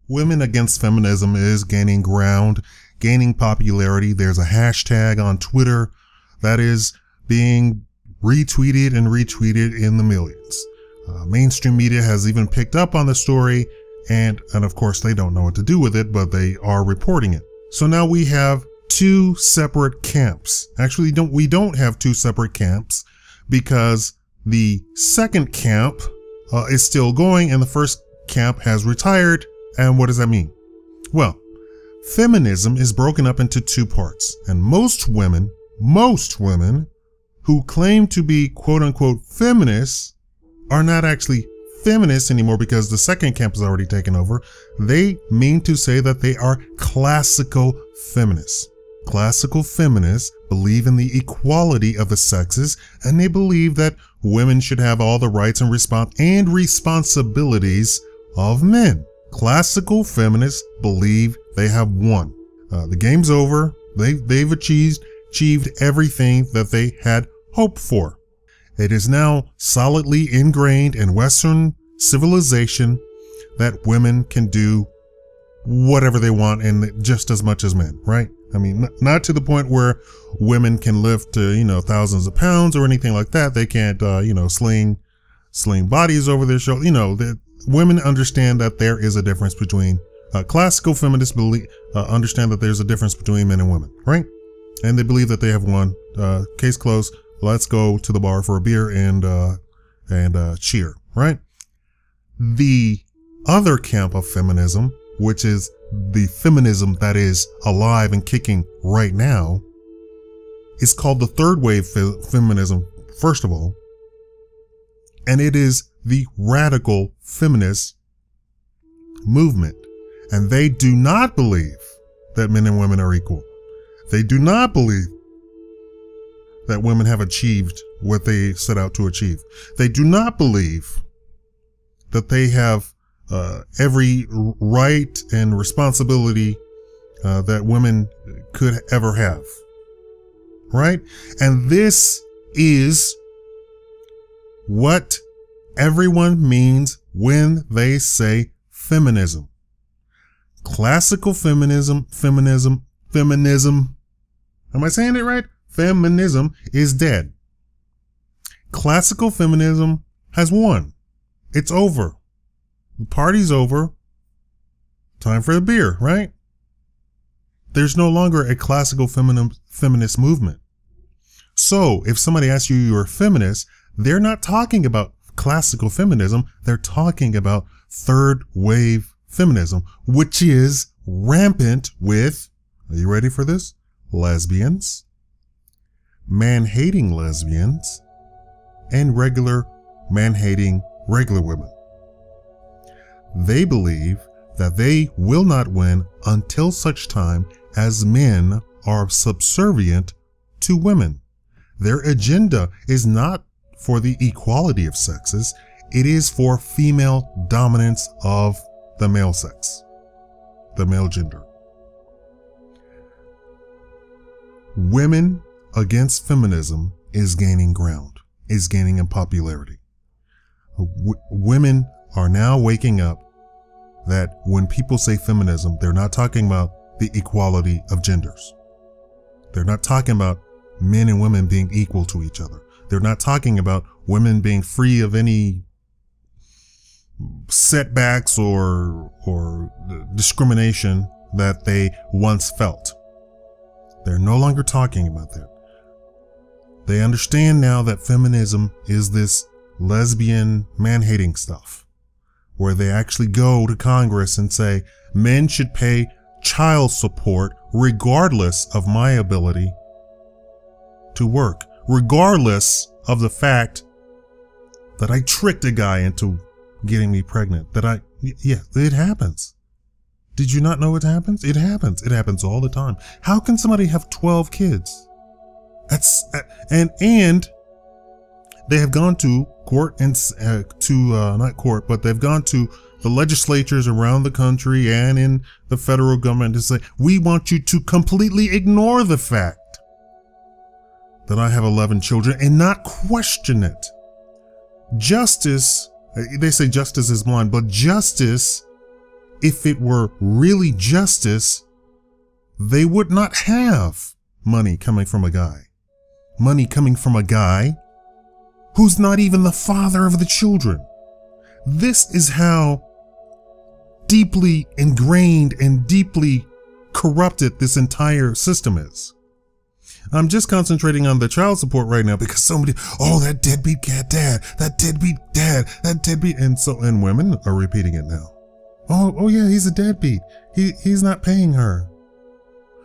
Women against feminism is gaining ground, gaining popularity. There's a hashtag on Twitter that is being retweeted and retweeted in the millions. Mainstream media has even picked up on the story, and of course they don't know what to do with it, but they are reporting it. So now we have two separate camps. Actually, we don't have two separate camps, because the second camp is still going and the first camp has retired. And what does that mean? Well, feminism is broken up into two parts, and most women who claim to be quote unquote feminists are not actually feminists anymore, because the second camp has already taken over. They mean to say that they are classical feminists. Classical feminists believe in the equality of the sexes, and they believe that women should have all the rights and responsibilities of men. Classical feminists believe they have won. The game's over. They've achieved everything that they had hoped for. It is now solidly ingrained in Western civilization that women can do whatever they want, and just as much as men, right? I mean, not to the point where women can lift, thousands of pounds or anything like that. They can't, sling bodies over their shoulder. Women understand that there is a difference between, classical feminists understand that there's a difference between men and women, right? And they believe that they have won. Case closed. Let's go to the bar for a beer and cheer, right? The other camp of feminism, which is the feminism that is alive and kicking right now, is called the third wave feminism, first of all. And it is the radical feminist movement. And they do not believe that men and women are equal. They do not believe that women have achieved what they set out to achieve. They do not believe that they have every right and responsibility that women could ever have, right? And this is what everyone means when they say feminism. Classical feminism. Am I saying it right? Feminism is dead. Classical feminism has won. It's over. The party's over. Time for the beer, right? There's no longer a classical feminist movement. So if somebody asks you you're a feminist, they're not talking about classical feminism. They're talking about third wave feminism, which is rampant with, are you ready for this? Lesbians, man-hating lesbians, and man-hating regular women. They believe that they will not win until such time as men are subservient to women. Their agenda is not for the equality of sexes. It is for female dominance of the male sex, the male gender. Women against feminism is gaining ground, is gaining in popularity. Women are now waking up that when people say feminism, they're not talking about the equality of genders. They're not talking about men and women being equal to each other. They're not talking about women being free of any setbacks or discrimination that they once felt. They're no longer talking about that. They understand now that feminism is this lesbian man-hating stuff, where they actually go to Congress and say, men should pay child support regardless of my ability to work, regardless of the fact that I tricked a guy into getting me pregnant, yeah, it happens. Did you not know it happens? It happens. It happens all the time. How can somebody have 12 kids? And they have gone to court and not court, but they've gone to the legislatures around the country and in the federal government to say, we want you to completely ignore the fact that I have 11 children and not question it. Justice, they say justice is blind, but justice if it were really justice, they would not have money coming from a guy. Money coming from a guy who's not even the father of the children. This is how deeply ingrained and deeply corrupted this entire system is. I'm just concentrating on the child support right now because somebody, oh, that deadbeat dad, that deadbeat dad, that deadbeat, and women are repeating it now. Oh yeah, he's a deadbeat. He's not paying her.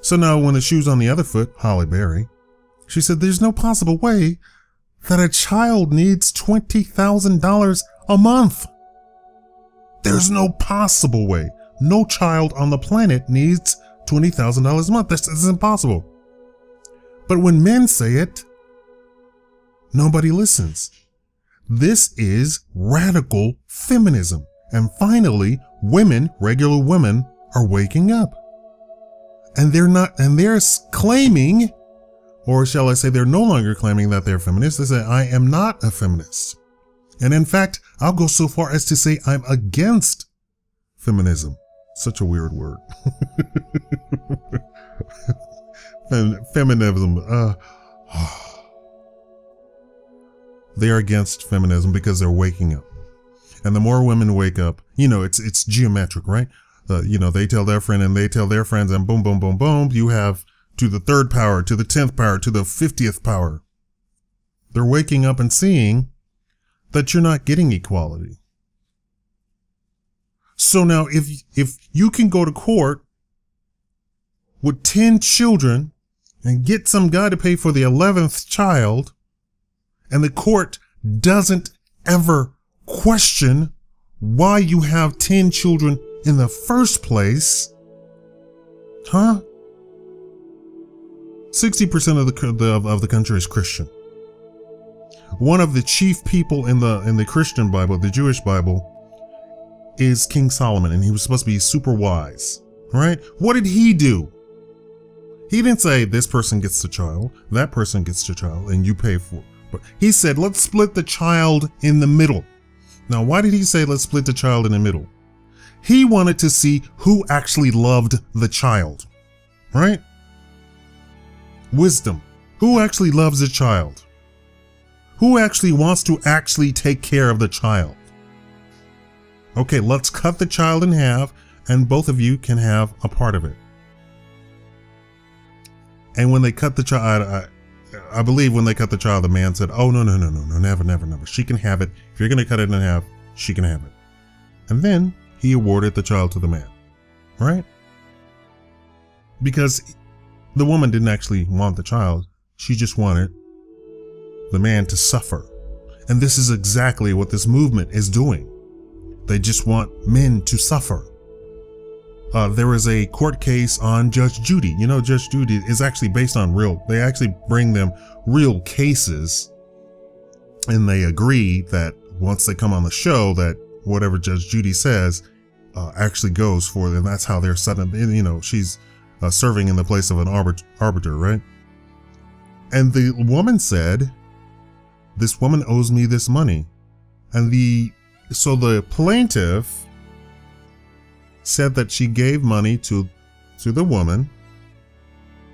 So now when the shoe's on the other foot, Holly Berry, she said there's no possible way that a child needs $20,000 a month. There's no possible way. No child on the planet needs $20,000 a month. This is impossible. But when men say it, nobody listens. This is radical feminism. And finally, women, regular women, are waking up. And they're claiming, or shall I say they're no longer claiming that they're feminists. They say, I am not a feminist. And in fact, I'll go so far as to say I'm against feminism. Such a weird word. Feminism. They're against feminism because they're waking up. And the more women wake up, it's geometric, right? They tell their friend and they tell their friends and boom, boom, boom, boom. You have to the 3rd power, to the 10th power, to the 50th power. They're waking up and seeing that you're not getting equality. So now if you can go to court with 10 children and get some guy to pay for the 11th child, and the court doesn't ever question why you have 10 children in the first place, 60% of the country is Christian. One of the chief people in the Christian Bible, the Jewish Bible, is King Solomon, and he was supposed to be super wise, right? What did he do? He didn't say this person gets the child, that person gets the child, and you pay for it. But he said, let's split the child in the middle. Now, why did he say let's split the child in the middle? He wanted to see who actually loved the child, right? Wisdom. Who actually loves the child? Who actually wants to actually take care of the child? Okay, let's cut the child in half and both of you can have a part of it. And when they cut the child, I believe when they cut the child, the man said, oh, no, never. She can have it. If you're going to cut it in half, she can have it. And then he awarded the child to the man, right? Because the woman didn't actually want the child. She just wanted the man to suffer. And this is exactly what this movement is doing. They just want men to suffer. There is a court case on Judge Judy. Judge Judy is actually based on they actually bring them real cases, and they agree that once they come on the show that whatever Judge Judy says actually goes for them. That's how they're set up. She's serving in the place of an arbiter, right? And the woman said, this woman owes me this money. And so the plaintiff said that she gave money to the woman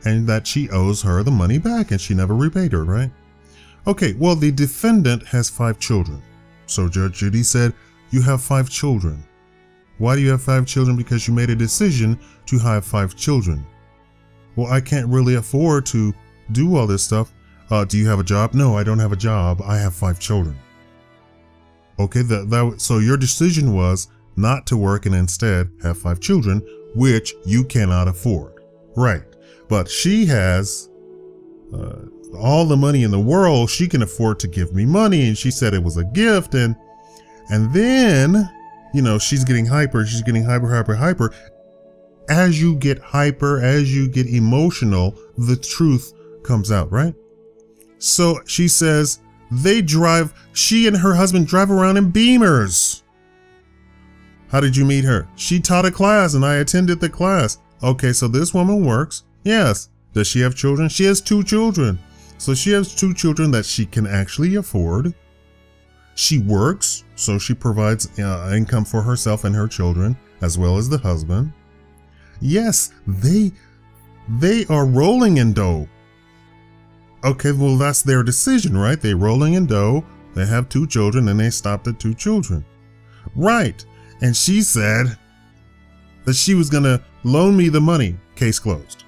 and that she owes her the money back and she never repaid her, right? Okay, well, the defendant has 5 children. So Judge Judy said, you have 5 children. Why do you have 5 children? Because you made a decision to have 5 children. Well, I can't really afford to do all this stuff. Do you have a job? No, I don't have a job. I have 5 children. Okay, so your decision was not to work and instead have 5 children, which you cannot afford. Right. But she has all the money in the world. She can afford to give me money. And she said it was a gift. And then, she's getting hyper. She's getting hyper. As you get hyper, as you get emotional, the truth comes out, right? So she says she and her husband drive around in Beamers. How did you meet her? She taught a class and I attended the class. Okay, so this woman works. Yes. Does she have children? She has 2 children. So she has 2 children that she can actually afford. She works, so she provides income for herself and her children. as well as the husband. Yes, they are rolling in dough. Okay, well, that's their decision, right? They're rolling in dough. They have 2 children and they stopped at 2 children. Right. And she said that she was going to loan me the money. Case closed.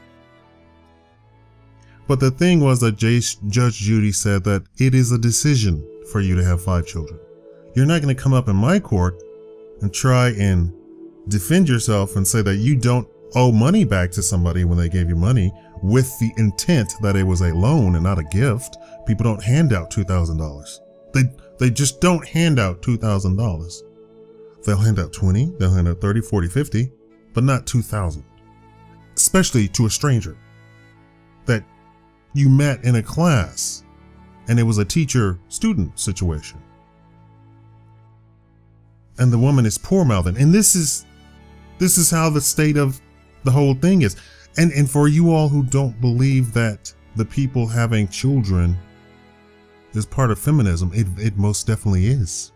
But the thing was that Judge Judy said that it is a decision for you to have 5 children. You're not going to come up in my court and try and defend yourself and say that you don't owe money back to somebody when they gave you money with the intent that it was a loan and not a gift. People don't hand out $2,000. They just don't hand out $2,000. They'll hand out 20, they'll hand out 30, 40, 50, but not 2,000. Especially to a stranger that you met in a class and it was a teacher-student situation. And the woman is poor-mouthing. And this is how the state of the whole thing is. And for you all who don't believe that the people having children is part of feminism, it most definitely is.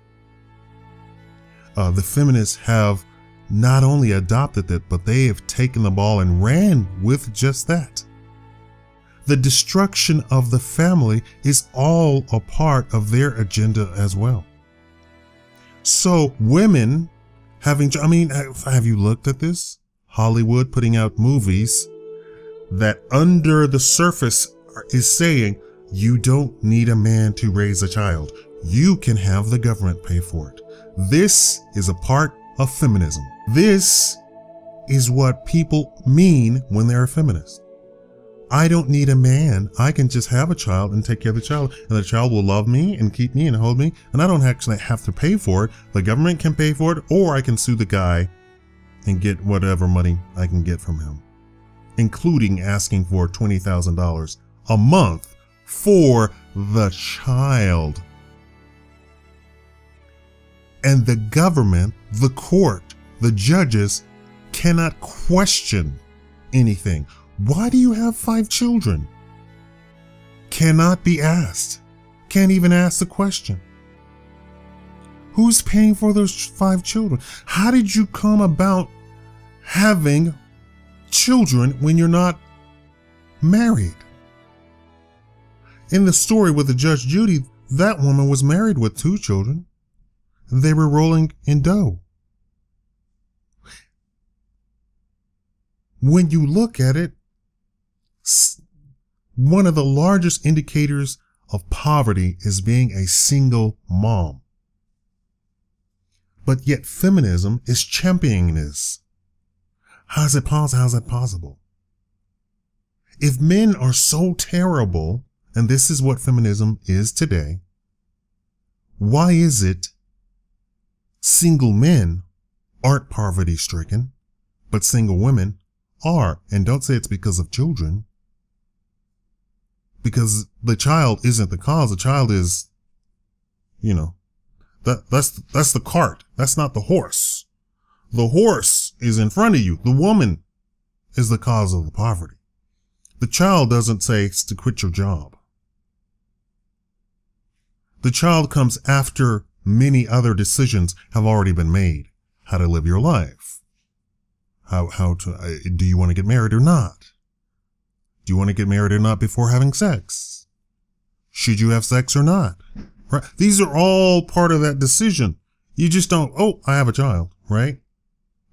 The feminists have not only adopted it, but they have taken the ball and ran with just that. The destruction of the family is all a part of their agenda as well. So women having, I mean, have you looked at this? Hollywood putting out movies that under the surface is saying, you don't need a man to raise a child. You can have the government pay for it. This is a part of feminism. This is what people mean when they're a feminist. I don't need a man. I can just have a child and take care of the child, and the child will love me and keep me and hold me, and I don't actually have to pay for it. The government can pay for it, or I can sue the guy and get whatever money I can get from him, including asking for $20,000 a month for the child. And the government, the court, the judges cannot question anything. Why do you have 5 children? Cannot be asked. Can't even ask the question. Who's paying for those 5 children? How did you come about having children when you're not married? In the story with the Judge Judy, that woman was married with 2 children. They were rolling in dough. When you look at it, one of the largest indicators of poverty is being a single mom. But yet feminism is championing this. How's it possible? How's that possible? If men are so terrible, and this is what feminism is today, why is it single men aren't poverty stricken, but single women are? And don't say it's because of children, because the child isn't the cause. The child is, that's the cart. That's not the horse. The horse is in front of you. The woman is the cause of the poverty. The child doesn't say it's to quit your job. The child comes after many other decisions have already been made. How to live your life. Do you want to get married or not? Do you want to get married or not before having sex? Should you have sex or not? Right? These are all part of that decision. You just don't, oh, I have a child, right?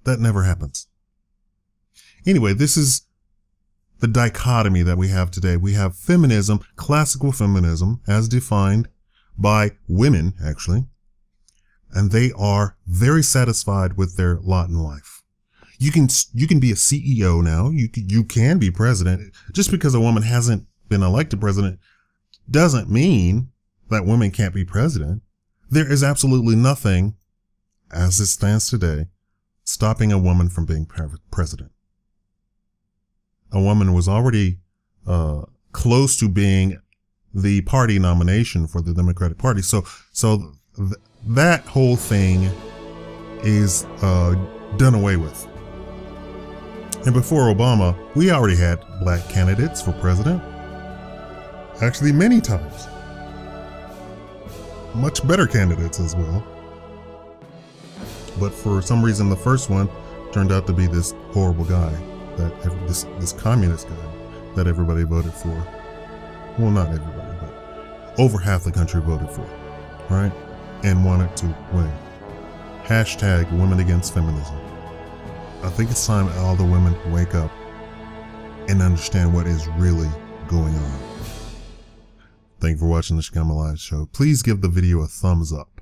That never happens. Anyway, this is the dichotomy that we have today. We have feminism, classical feminism, as defined by women, actually, and they are very satisfied with their lot in life. You can be a CEO now. You can be president. Just because a woman hasn't been elected president doesn't mean that women can't be president. There is absolutely nothing, as it stands today, stopping a woman from being president. A woman was already close to being the party nomination for the Democratic Party. So that whole thing is done away with. And before Obama, we already had black candidates for president. Actually, many times. Much better candidates as well. But for some reason, the first one turned out to be this horrible guy, this communist guy that everybody voted for. Well, not everybody, but over half the country voted for, right? And wanted to win. Hashtag women against feminism. I think it's time all the women wake up and understand what is really going on. Thank you for watching the Shikama Live Show. Please give the video a thumbs up.